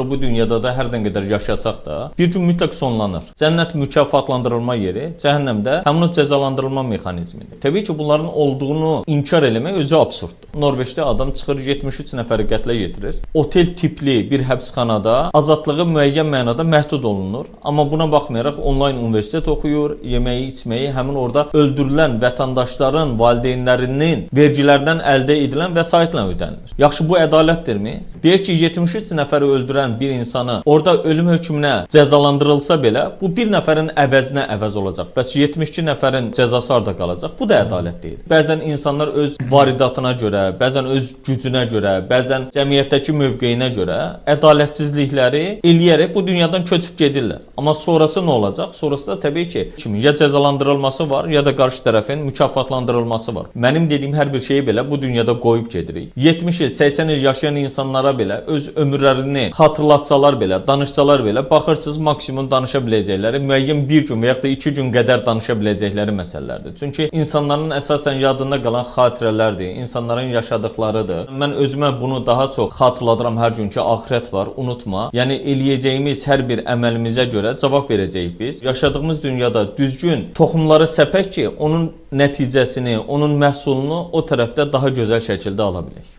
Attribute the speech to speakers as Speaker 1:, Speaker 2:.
Speaker 1: Bu dünyada da hər nə qədər yaşasaq da, bir gün mütləq sonlanır. Cənnət mükafatlandırılma yeri, cəhənnəm də həmin o cəzalandırılma mexanizmidir. Təbii ki, bunların olduğunu inkar eləmək özü absurddur. Norveçdə adam çıxır 73 nəfəri qətlə yetirir. Otel tipli bir həbsxanada azadlığı müəyyən mənada məhdud olunur. Amma buna baxmayaraq onlayn universitet oxuyur, yeməyi, içməyi həmin orada öldürülən vətəndaşların valideynlərinin vergilərdən əldə edilən vəsaitlə ödənilir. Yaxşı, bu ədalətdirmi? Deyək ki, 73 nəfəri öldürən bir insanı orada ölüm hökmünə cəzalandırılsa belə, bu bir nəfərin əvəzinə əvəz olacaq. Bəs 72 nəfərin cəzası harda qalacaq? Bu da ədalət deyil. Bəzən insanlar öz varidatına görə, bəzən öz gücünə görə, bəzən cəmiyyətdəki mövqeyinə görə ədalətsizlikləri eləyərək bu dünyadan köçüb gedirlər. Amma sonrası nə olacaq? Sonrası da təbii ki, ya cəzalandırılması var, ya da qarşı tərəfin mükafatlandırılması var. Mənim dediyim hər bir şeyi belə bu dünyada qoyub gedirik. 70 il, 80 il yaşayan insanlara belə öz ömürlərini xatırlatsalar belə, danışsalar belə, baxırsınız maksimum danışa biləcəkləri müəyyən bir gün və ya da 2 gün qədər danışa biləcəkləri məsələlərdir. Çünki insanların əsasən yadında qalan xatirələrdir, insanların yaşadıklarıdır. Mən özümə bunu daha çox xatırladıram hər gün ki, axirət var, unutma. Yəni eləyəcəyimiz hər bir əməlimizə görə cavab verəcəyik biz. Yaşadığımız dünyada düzgün toxumları səpək ki, onun nəticəsini, onun məhsulunu o tərəfdə daha gözəl şəkildə ala bilək.